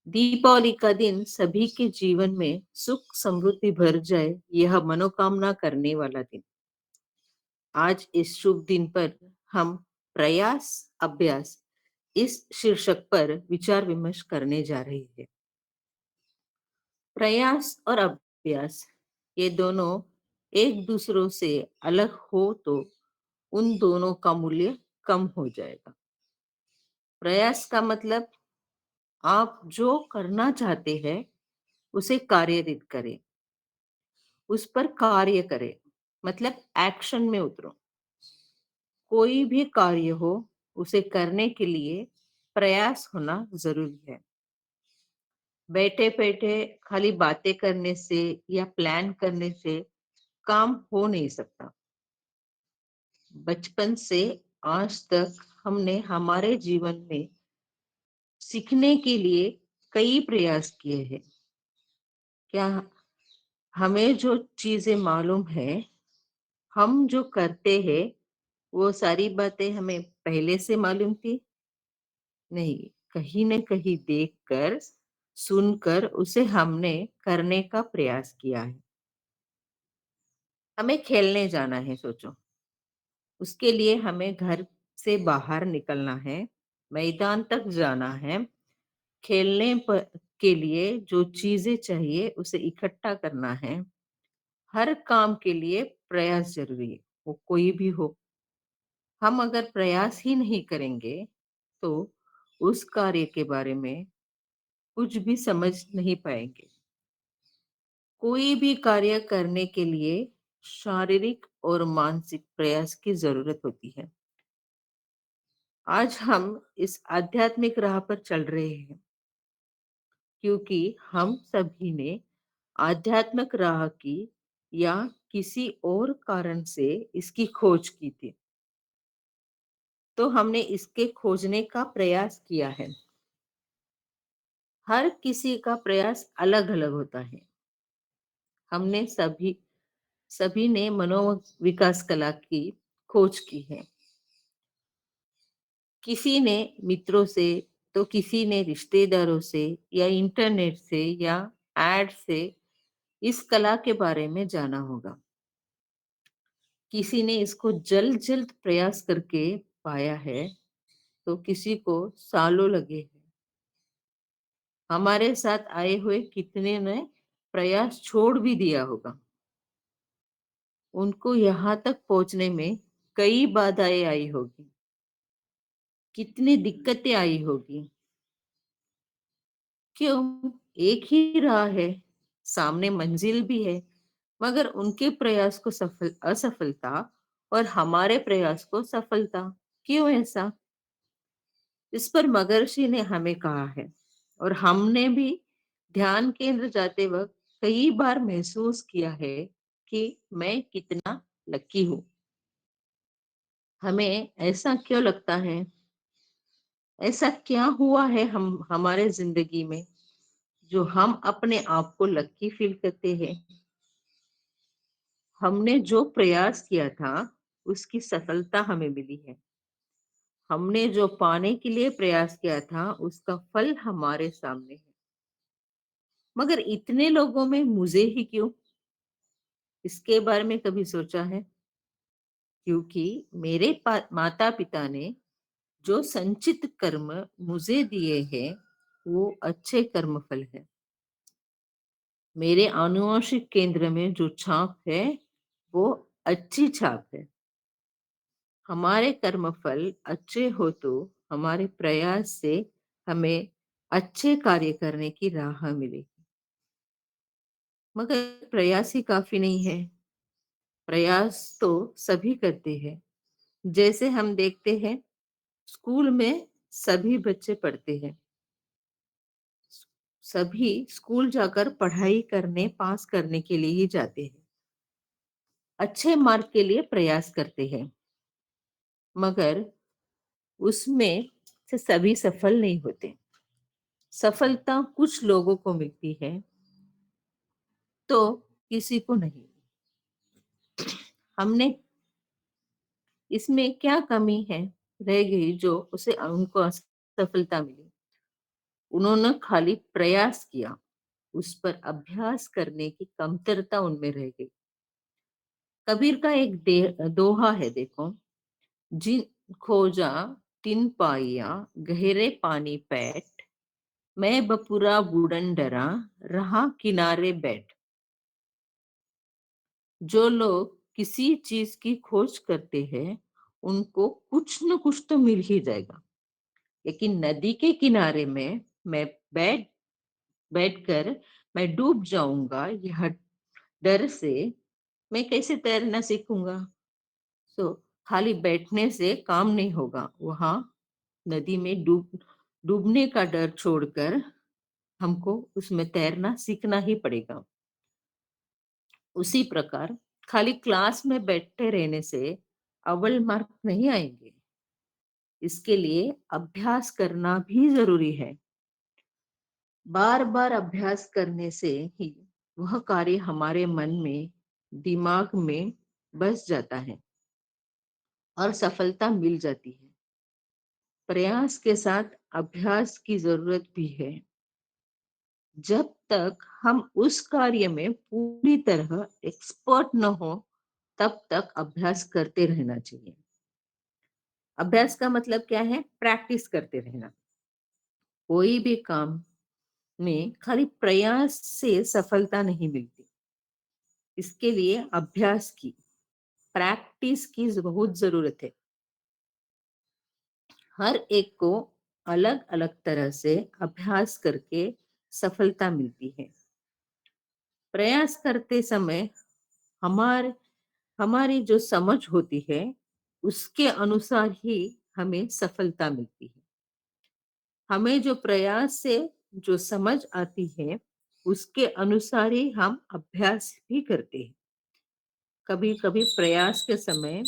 दीपावली का दिन सभी के जीवन में सुख समृद्धि भर जाए, यह मनोकामना करने वाला दिन। आज इस शुभ दिन पर हम प्रयास अभ्यास इस शीर्षक पर विचार विमर्श करने जा रहे हैं। प्रयास और अभ्यास ये दोनों एक दूसरों से अलग हो तो उन दोनों का मूल्य कम हो जाएगा। प्रयास का मतलब आप जो करना चाहते हैं उसे कार्यरित करें, उस पर कार्य करें, मतलब एक्शन में उतरो। कोई भी कार्य हो, उसे करने के लिए प्रयास होना जरूरी है। बैठे बैठे खाली बातें करने से या प्लान करने से काम हो नहीं सकता। बचपन से आज तक हमने हमारे जीवन में सीखने के लिए कई प्रयास किए हैं। क्या हमें जो चीजें मालूम है, हम जो करते हैं, वो सारी बातें हमें पहले से मालूम थी? नहीं, कहीं न कहीं देखकर, सुनकर उसे हमने करने का प्रयास किया है। हमें खेलने जाना है सोचो, उसके लिए हमें घर से बाहर निकलना है, मैदान तक जाना है, खेलने प के लिए जो चीज़ें चाहिए उसे इकट्ठा करना है। हर काम के लिए प्रयास ज़रूरी है, वो कोई भी हो। हम अगर प्रयास ही नहीं करेंगे, तो उस कार्य के बारे में कुछ भी समझ नहीं पाएंगे। कोई भी कार्य करने के लिए शारीरिक और मानसिक प्रयास की जरूरत होती है। आज हम इस आध्यात्मिक राह पर चल रहे हैं क्योंकि हम सभी ने आध्यात्मिक राह की या किसी और कारण से इसकी खोज की थी। तो हमने इसके खोजने का प्रयास किया है। हर किसी का प्रयास अलग अलग होता है। हमने सभी ने मनोविकास कला की खोज की है। किसी ने मित्रों से, तो किसी ने रिश्तेदारों से या इंटरनेट से या एड से इस कला के बारे में जाना होगा। किसी ने इसको जल्द जल्द प्रयास करके पाया है, तो किसी को सालों लगे हैं। हमारे साथ आए हुए कितने ने प्रयास छोड़ भी दिया होगा। उनको यहाँ तक पहुंचने में कई बाधाएं आई होगी, कितनी दिक्कतें आई होगी। क्यों? एक ही राह है, सामने मंजिल भी है, मगर उनके प्रयास को सफल असफलता और हमारे प्रयास को सफलता। क्यों ऐसा? इस पर महर्षि ने हमें कहा है और हमने भी ध्यान केंद्र जाते वक्त कई बार महसूस किया है कि मैं कितना लकी हूँ। हमें ऐसा क्यों लगता है? ऐसा क्या हुआ है हम हमारे जिंदगी में जो हम अपने आप को लकी फील करते हैं? हमने जो प्रयास किया था उसकी सफलता हमें मिली है। हमने जो पाने के लिए प्रयास किया था उसका फल हमारे सामने है। मगर इतने लोगों में मुझे ही क्यों? इसके बारे में कभी सोचा है? क्योंकि मेरे माता पिता ने जो संचित कर्म मुझे दिए हैं वो अच्छे कर्म फल है। मेरे आनुवंशिक केंद्र में जो छाप है वो अच्छी छाप है। हमारे कर्मफल अच्छे हो तो हमारे प्रयास से हमें अच्छे कार्य करने की राह मिलेगी। मगर प्रयास ही काफी नहीं है। प्रयास तो सभी करते हैं। जैसे हम देखते हैं, स्कूल में सभी बच्चे पढ़ते हैं। सभी स्कूल जाकर पढ़ाई करने, पास करने के लिए ही जाते हैं। अच्छे मार्क के लिए प्रयास करते हैं। मगर उसमें से सभी सफल नहीं होते। सफलता कुछ लोगों को मिलती है तो किसी को नहीं। हमने इसमें क्या कमी है रह गई जो उसे उनको सफलता मिली? उन्होंने खाली प्रयास किया, उस पर अभ्यास करने की कमतरता उनमें रह गई। कबीर का एक दोहा है, देखो। जिन खोजा तिन पाइया, गहरे पानी पैठ, मैं बपुरा बूढ़न डरा, रहा किनारे बैठ। जो लोग किसी चीज की खोज करते हैं, उनको कुछ न कुछ तो मिल ही जाएगा। लेकिन नदी के किनारे में मैं बैठकर मैं डूब जाऊंगा, यह डर से मैं कैसे तैरना सीखूंगा। सो खाली बैठने से काम नहीं होगा, वहां नदी में डूबने का डर छोड़कर हमको उसमें तैरना सीखना ही पड़ेगा। उसी प्रकार खाली क्लास में बैठे रहने से अव्वल मार्क नहीं आएंगे। इसके लिए अभ्यास करना भी जरूरी है। बार बार अभ्यास करने से ही वह कार्य हमारे मन में, दिमाग में बस जाता है और सफलता मिल जाती है। प्रयास के साथ अभ्यास की जरूरत भी है। जब तक हम उस कार्य में पूरी तरह एक्सपर्ट न हो, तब तक अभ्यास करते रहना चाहिए। अभ्यास का मतलब क्या है? प्रैक्टिस करते रहना। कोई भी काम में खाली प्रयास से सफलता नहीं मिलती। इसके लिए अभ्यास की, प्रैक्टिस की बहुत जरूरत है। हर एक को अलग अलग तरह से अभ्यास करके सफलता मिलती है। प्रयास करते समय हमार हमारी जो समझ होती है, उसके अनुसार ही हमें सफलता मिलती है। हमें जो प्रयास से जो समझ आती है, उसके अनुसार ही हम अभ्यास भी करते हैं। कभी कभी प्रयास के समय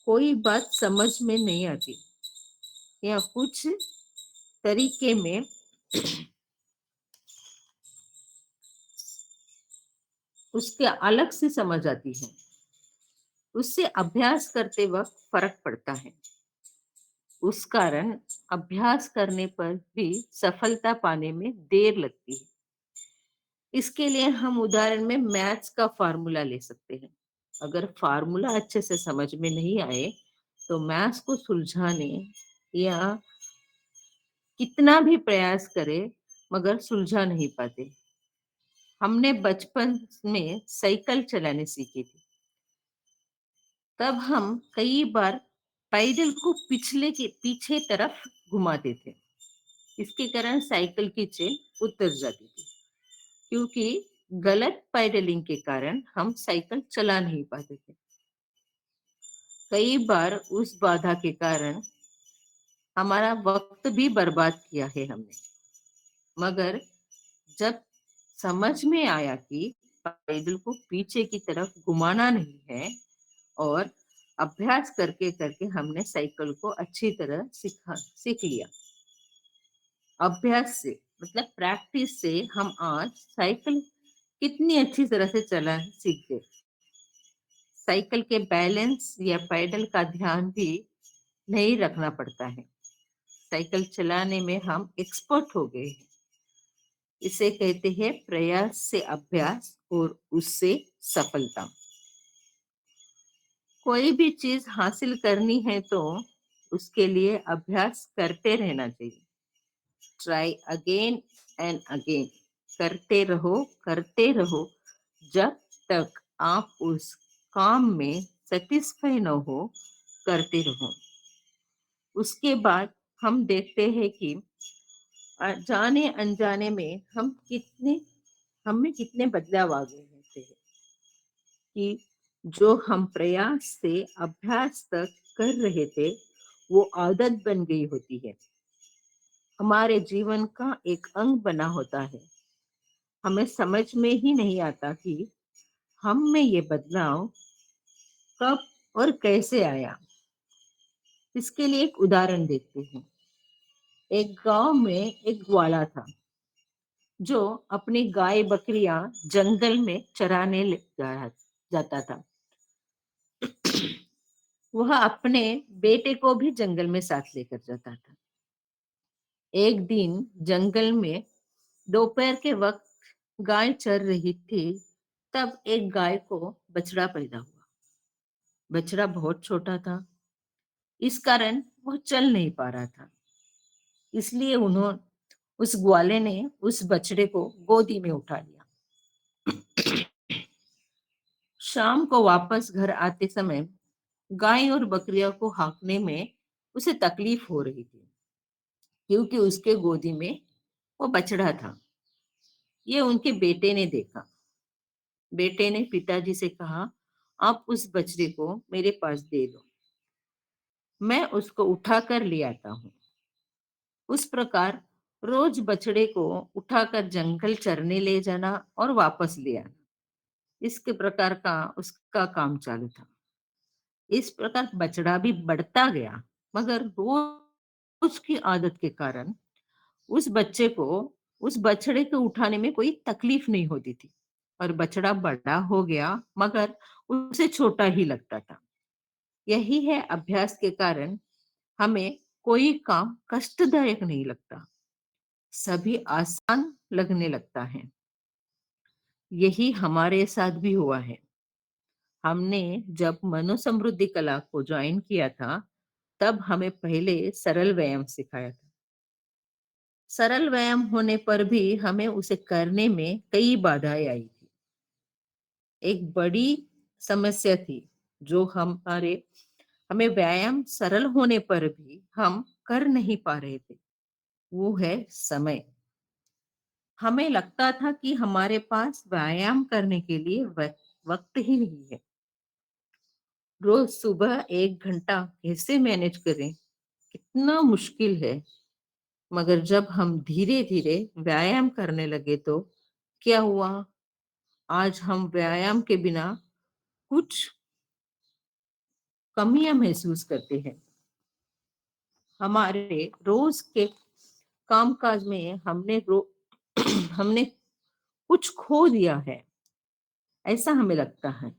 कोई बात समझ में नहीं आती, या कुछ तरीके में उसके अलग से समझ आती है। उससे अभ्यास करते वक्त फर्क पड़ता है। उस कारण अभ्यास करने पर भी सफलता पाने में देर लगती है। इसके लिए हम उदाहरण में मैथ्स का फार्मूला ले सकते हैं। अगर फार्मूला अच्छे से समझ में नहीं आए, तो मैथ्स को सुलझाने या कितना भी प्रयास करे, मगर सुलझा नहीं पाते। हमने बचपन में साइकिल चलाने सीखी थी। तब हम कई बार पैडल को पिछले के पीछे तरफ घुमाते थे। इसके कारण साइकिल की चेन उतर जाती थी, क्योंकि गलत पैडलिंग के कारण हम साइकिल चला नहीं पाते थे। कई बार उस बाधा के कारण हमारा वक्त भी बर्बाद किया है हमने। मगर जब समझ में आया कि पैडल को पीछे की तरफ घुमाना नहीं है, और अभ्यास करके करके हमने साइकिल को अच्छी तरह सीख लिया। अभ्यास से मतलब प्रैक्टिस से हम आज साइकिल कितनी अच्छी तरह से चला सीख गए। साइकिल के बैलेंस या पैडल का ध्यान भी नहीं रखना पड़ता है। साइकिल चलाने में हम एक्सपर्ट हो गए हैं। इसे कहते हैं प्रयास से अभ्यास और उससे सफलता। कोई भी चीज हासिल करनी है तो उसके लिए अभ्यास करते रहना चाहिए। ट्राई अगेन एंड अगेन, करते रहो, जब तक आप उस काम में सेटिस्फाई न हो, करते रहो। उसके बाद हम देखते हैं कि जाने अनजाने में हम में कितने बदलाव आ गए हैं, कि जो हम प्रयास से अभ्यास तक कर रहे थे, वो आदत बन गई होती है, हमारे जीवन का एक अंग बना होता है। हमें समझ में ही नहीं आता कि हम में ये बदलाव कब और कैसे आया। इसके लिए एक उदाहरण देखते हैं। एक गांव में एक ग्वाला था, जो अपनी गाय बकरियां जंगल में चराने जाता था। वह अपने बेटे को भी जंगल में साथ लेकर जाता था। एक दिन जंगल में दोपहर के वक्त गाय चर रही थी। तब एक गाय को बछड़ा पैदा हुआ। बछड़ा बहुत छोटा था, इस कारण वह चल नहीं पा रहा था। इसलिए उन्होंने उस ग्वाले ने उस बछड़े को गोदी में उठा लिया। शाम को वापस घर आते समय गाय और बकरियों को हाँकने में उसे तकलीफ हो रही थी, क्योंकि उसके गोदी में वो बछड़ा था। ये उनके बेटे ने देखा। बेटे ने पिताजी से कहा, आप उस बछड़े को मेरे पास दे दो, मैं उसको उठा कर ले आता हूँ। उस प्रकार रोज बछड़े को उठाकर जंगल चरने ले जाना और वापस ले आना, इसके प्रकार का उसका काम चालू था। इस प्रकार बछड़ा भी बढ़ता गया, मगर रोज की आदत के कारण उस बच्चे को उस बछड़े को उठाने में कोई तकलीफ नहीं होती थी, और बछड़ा बड़ा हो गया मगर उसे छोटा ही लगता था। यही है, अभ्यास के कारण हमें कोई काम कष्टदायक नहीं लगता, सभी आसान लगने लगता है। यही हमारे साथ भी हुआ है। हमने जब मनोसमृद्धि कला को ज्वाइन किया था, तब हमें पहले सरल व्यायाम सिखाया था। सरल व्यायाम होने पर भी हमें उसे करने में कई बाधाएं आई थी। एक बड़ी समस्या थी जो हमें व्यायाम सरल होने पर भी हम कर नहीं पा रहे थे, वो है समय। हमें लगता था कि हमारे पास व्यायाम करने के लिए वक्त ही नहीं है। रोज सुबह 1 घंटा कैसे मैनेज करें, कितना मुश्किल है। मगर जब हम धीरे धीरे व्यायाम करने लगे तो क्या हुआ, आज हम व्यायाम के बिना कुछ कमियां महसूस करते हैं। हमारे रोज के कामकाज में हमने कुछ खो दिया है, ऐसा हमें लगता है।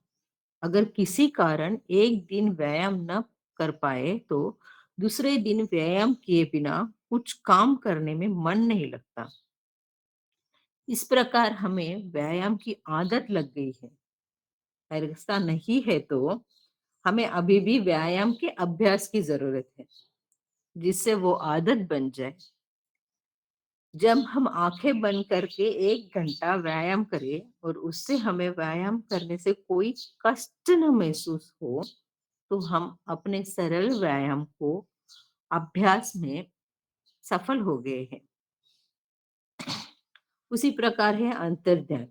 अगर किसी कारण एक दिन व्यायाम न कर पाए तो दूसरे दिन व्यायाम किए बिना कुछ काम करने में मन नहीं लगता। इस प्रकार हमें व्यायाम की आदत लग गई है। ऐसा नहीं है तो हमें अभी भी व्यायाम के अभ्यास की जरूरत है, जिससे वो आदत बन जाए। जब हम आंखें बंद करके 1 घंटा व्यायाम करें और उससे हमें व्यायाम करने से कोई कष्ट न महसूस हो, तो हम अपने सरल व्यायाम को अभ्यास में सफल हो गए हैं। उसी प्रकार है अंतर ध्यान।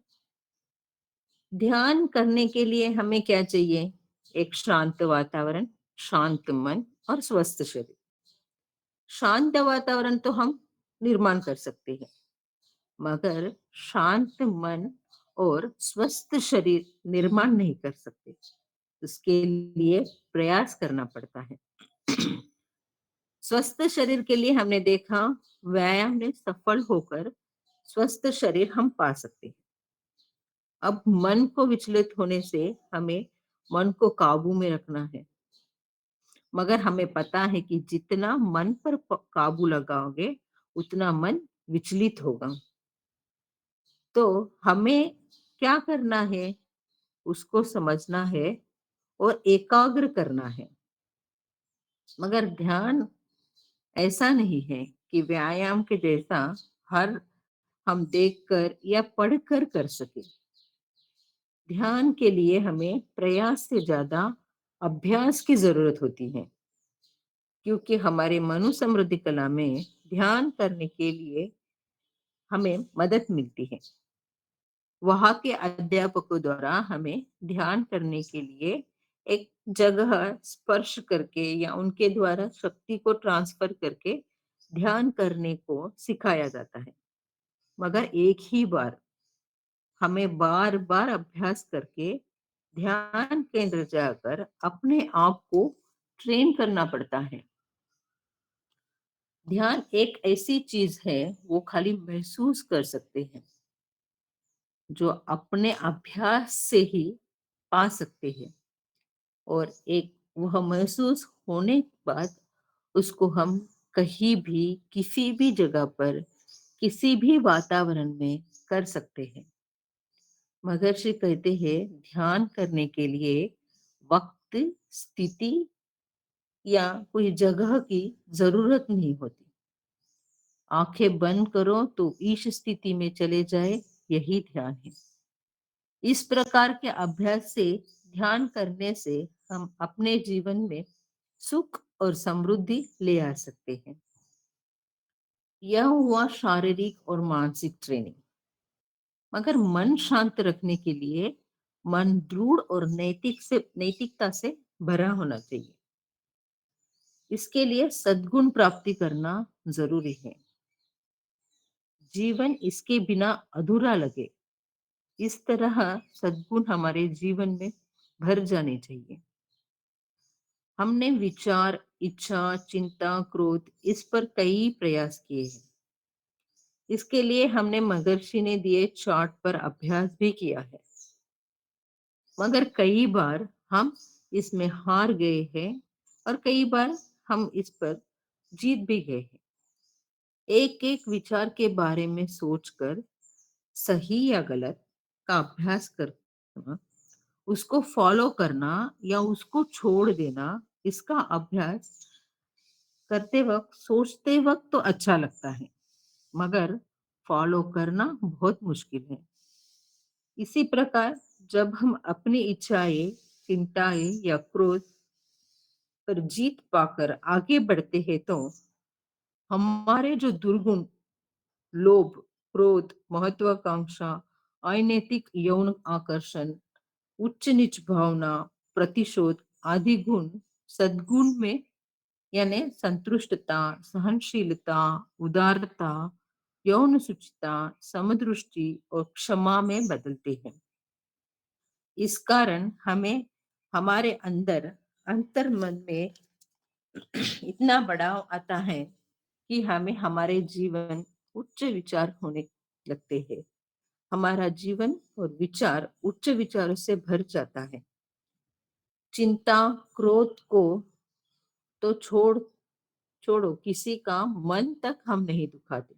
ध्यान करने के लिए हमें क्या चाहिए? एक शांत वातावरण, शांत मन और स्वस्थ शरीर। शांत वातावरण तो हम निर्माण कर सकते हैं, मगर शांत मन और स्वस्थ शरीर निर्माण नहीं कर सकते। उसके लिए प्रयास करना पड़ता है। स्वस्थ शरीर के लिए हमने देखा, व्यायाम में सफल होकर स्वस्थ शरीर हम पा सकते हैं। अब मन को विचलित होने से हमें मन को काबू में रखना है, मगर हमें पता है कि जितना मन पर काबू लगाओगे उतना मन विचलित होगा। तो हमें क्या करना है, उसको समझना है और एकाग्र करना है। मगर ध्यान ऐसा नहीं है कि व्यायाम के जैसा हर हम देखकर या पढ़कर कर सके। ध्यान के लिए हमें प्रयास से ज्यादा अभ्यास की जरूरत होती है, क्योंकि हमारे मनुसमृद्धि कला में ध्यान करने के लिए हमें मदद मिलती है। वहां के अध्यापकों द्वारा हमें ध्यान करने के लिए एक जगह स्पर्श करके या उनके द्वारा शक्ति को ट्रांसफर करके ध्यान करने को सिखाया जाता है। मगर एक ही बार हमें बार बार अभ्यास करके ध्यान केंद्र जाकर अपने आप को ट्रेन करना पड़ता है। ध्यान एक ऐसी चीज है, वो खाली महसूस कर सकते हैं, जो अपने अभ्यास से ही पा सकते हैं। और एक वह महसूस होने के बाद उसको हम कहीं भी, किसी भी जगह पर, किसी भी वातावरण में कर सकते हैं। महर्षि कहते हैं ध्यान करने के लिए वक्त, स्थिति या कोई जगह की जरूरत नहीं होती। आंखें बंद करो तो ईश स्थिति में चले जाए, यही ध्यान है। इस प्रकार के अभ्यास से, ध्यान करने से हम अपने जीवन में सुख और समृद्धि ले आ सकते हैं। यह हुआ शारीरिक और मानसिक ट्रेनिंग। मगर मन शांत रखने के लिए मन दृढ़ और नैतिकता से भरा होना चाहिए। इसके लिए सद्गुण प्राप्ति करना जरूरी है। जीवन इसके बिना अधूरा लगे, इस तरह सद्गुण हमारे जीवन में भर जाने चाहिए। हमने विचार, इच्छा, चिंता, क्रोध इस पर कई प्रयास किए हैं। इसके लिए हमने महर्षि ने दिए चार्ट पर अभ्यास भी किया है। मगर कई बार हम इसमें हार गए हैं और कई बार हम इस पर जीत भी गए हैं। एक एक विचार के बारे में सोचकर सही या गलत का अभ्यास करना, उसको फॉलो करना या उसको छोड़ देना, इसका अभ्यास करते वक्त, सोचते वक्त तो अच्छा लगता है, मगर फॉलो करना बहुत मुश्किल है। इसी प्रकार जब हम अपनी इच्छाएं, चिंताएं या क्रोध पर जीत पाकर आगे बढ़ते हैं तो हमारे जो दुर्गुण, लोभ, क्रोध, महत्वाकांक्षा, अनैतिक यौन आकर्षण, उच्च नीच भावना, प्रतिशोध आदि गुण सद्गुण में, यानी संतुष्टता, सहनशीलता, उदारता, यौन सुचिता, समदृष्टि और क्षमा में बदलते हैं। इस कारण हमें हमारे अंदर, अंतर मन में इतना बढ़ाव आता है कि हमें हमारे जीवन उच्च विचार होने लगते हैं। हमारा जीवन और विचार उच्च विचारों से भर जाता है। चिंता, क्रोध को तो छोड़ो, किसी का मन तक हम नहीं दुखाते।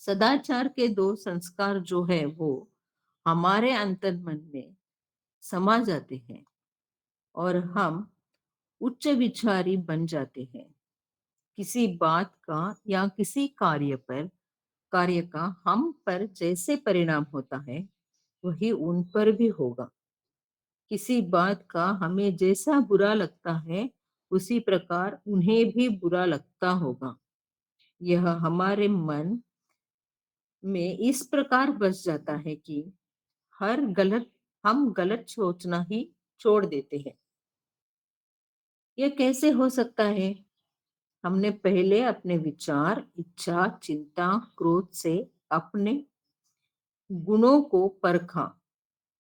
सदाचार के दो संस्कार जो है वो हमारे अंतर मन में समा जाते हैं और हम उच्च विचारी बन जाते हैं। किसी बात का या किसी कार्य का हम पर जैसे परिणाम होता है वही उन पर भी होगा। किसी बात का हमें जैसा बुरा लगता है उसी प्रकार उन्हें भी बुरा लगता होगा। यह हमारे मन में इस प्रकार बस जाता है कि हर गलत हम गलत सोचना ही छोड़ देते हैं। यह कैसे हो सकता है? हमने पहले अपने विचार, इच्छा, चिंता, क्रोध से अपने गुणों को परखा,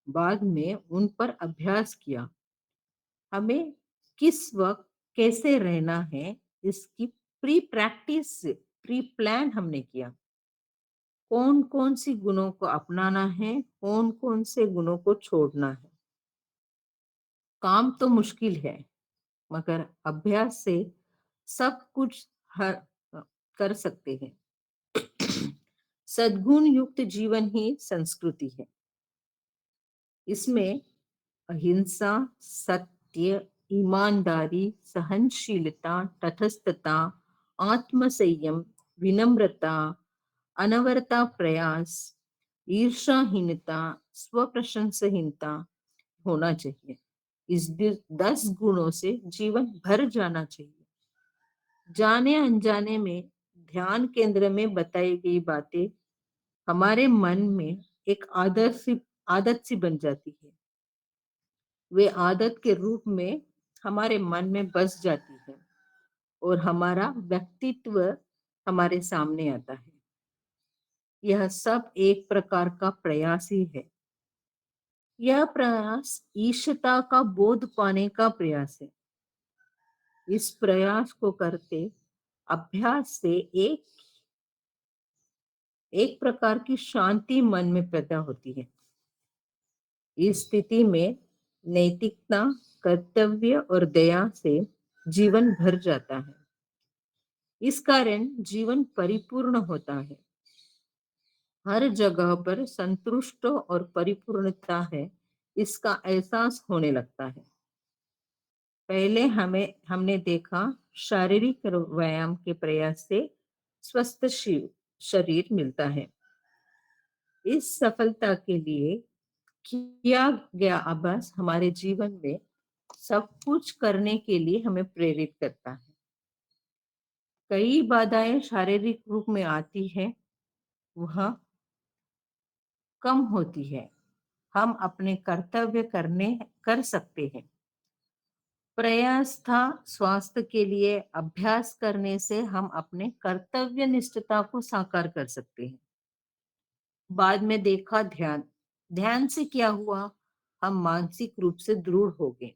बाद में उन पर अभ्यास किया। हमें किस वक्त कैसे रहना है, इसकी प्री प्लान हमने किया। कौन कौन सी गुणों को अपनाना है, कौन कौन से गुणों को छोड़ना है। काम तो मुश्किल है, मगर अभ्यास से सब कुछ हर कर सकते हैं। सद्गुण युक्त जीवन ही संस्कृति है। इसमें अहिंसा, सत्य, ईमानदारी, सहनशीलता, तटस्थता, आत्मसंयम, विनम्रता, अनवरता प्रयास, ईर्षाहीनता, स्वप्रशंसहीनता होना चाहिए। इस 10 गुणों से जीवन भर जाना चाहिए। जाने अनजाने में ध्यान केंद्र में बताई गई बातें हमारे मन में एक आदत सी बन जाती है। वे आदत के रूप में हमारे मन में बस जाती है और हमारा व्यक्तित्व हमारे सामने आता है। यह सब एक प्रकार का प्रयास ही है। यह प्रयास ईशता का बोध पाने का प्रयास है। इस प्रयास को करते अभ्यास से एक प्रकार की शांति मन में पैदा होती है। इस स्थिति में नैतिकता, कर्तव्य और दया से जीवन भर जाता है। इस कारण जीवन परिपूर्ण होता है। हर जगह पर संतुष्ट और परिपूर्णता है, इसका एहसास होने लगता है। पहले हमने देखा शारीरिक व्यायाम के प्रयास से स्वस्थ शरीर मिलता है। इस सफलता के लिए किया गया अभ्यास हमारे जीवन में सब कुछ करने के लिए हमें प्रेरित करता है। कई बाधाएं शारीरिक रूप में आती है, वह कम होती है। हम अपने कर्तव्य कर सकते हैं। प्रयास था स्वास्थ्य के लिए अभ्यास करने से हम अपने कर्तव्य निष्ठता को साकार कर सकते हैं। बाद में देखा ध्यान। ध्यान से क्या हुआ? हम मानसिक रूप से दृढ़ हो गए।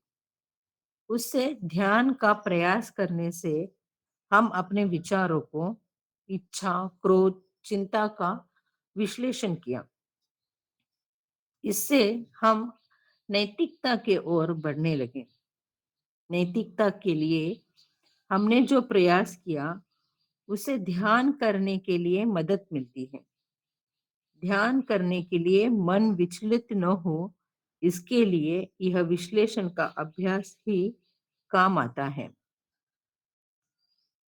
उससे ध्यान का प्रयास करने से हम अपने विचारों को, इच्छा, क्रोध, चिंता का विश्लेषण किया। इससे हम नैतिकता के ओर बढ़ने लगे। नैतिकता के लिए हमने जो प्रयास किया, उसे ध्यान करने के लिए मदद मिलती है। ध्यान करने के लिए मन विचलित न हो, इसके लिए यह विश्लेषण का अभ्यास ही काम आता है।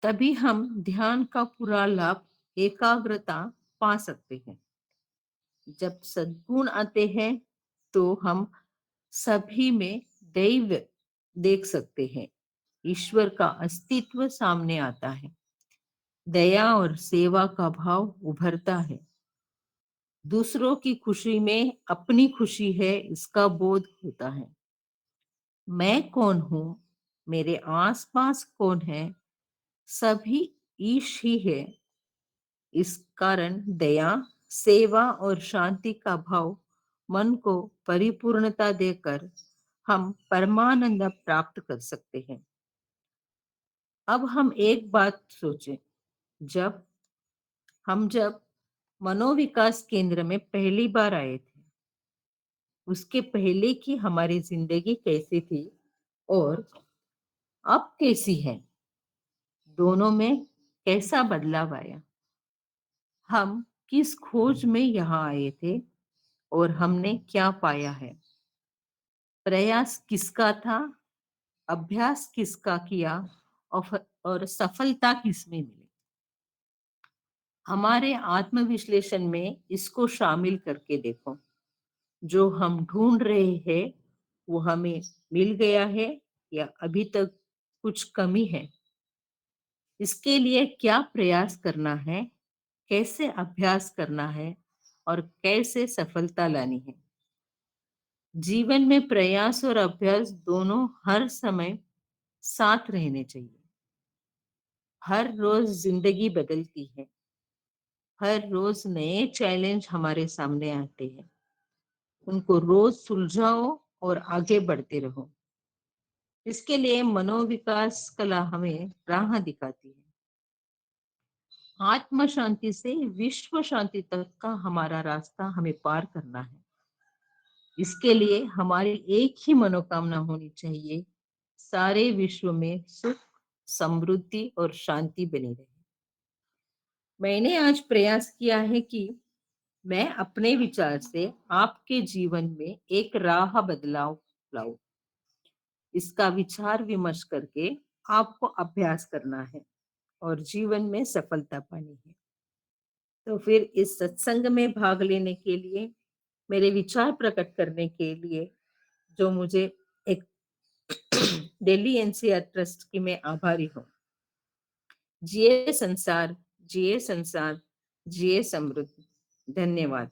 तभी हम ध्यान का पूरा लाभ, एकाग्रता पा सकते हैं। जब सद्गुण आते हैं तो हम सभी में दैव देख सकते हैं। ईश्वर का अस्तित्व सामने आता है। दया और सेवा का भाव उभरता है। दूसरों की खुशी में अपनी खुशी है, इसका बोध होता है। मैं कौन हूं, मेरे आसपास कौन है, सभी ईश ही है। इस कारण दया, सेवा और शांति का भाव मन को परिपूर्णता देकर हम परमानंद प्राप्त कर सकते हैं। अब हम एक बात सोचें, जब जब मनोविकास केंद्र में पहली बार आए थे, उसके पहले की हमारी जिंदगी कैसी थी और अब कैसी है? दोनों में कैसा बदलाव आया? हम किस खोज में यहाँ आए थे और हमने क्या पाया है? प्रयास किसका था? अभ्यास किसका किया? और सफलता किसमें मिली? हमारे आत्मविश्लेषण में इसको शामिल करके देखो। जो हम ढूंढ रहे हैं वो हमें मिल गया है या अभी तक कुछ कमी है? इसके लिए क्या प्रयास करना है, कैसे अभ्यास करना है और कैसे सफलता लानी है? जीवन में प्रयास और अभ्यास दोनों हर समय साथ रहने चाहिए। हर रोज जिंदगी बदलती है। हर रोज नए चैलेंज हमारे सामने आते हैं। उनको रोज सुलझाओ और आगे बढ़ते रहो। इसके लिए मनोविकास कला हमें राह दिखाती है। आत्म शांति से विश्व शांति तक का हमारा रास्ता हमें पार करना है। इसके लिए हमारी एक ही मनोकामना होनी चाहिए, सारे विश्व में सुख, समृद्धि और शांति बनी रहे। मैंने आज प्रयास किया है कि मैं अपने विचार से आपके जीवन में एक राह बदलाव लाऊं। इसका विचार विमर्श करके आपको अभ्यास करना है और जीवन में सफलता पानी है। तो फिर इस सत्संग में भाग लेने के लिए, मेरे विचार प्रकट करने के लिए, जो मुझे एक दिल्ली एनसीआर ट्रस्ट की मैं आभारी हूँ। जिए संसार, जिए संसार, जिए समृद्ध। धन्यवाद।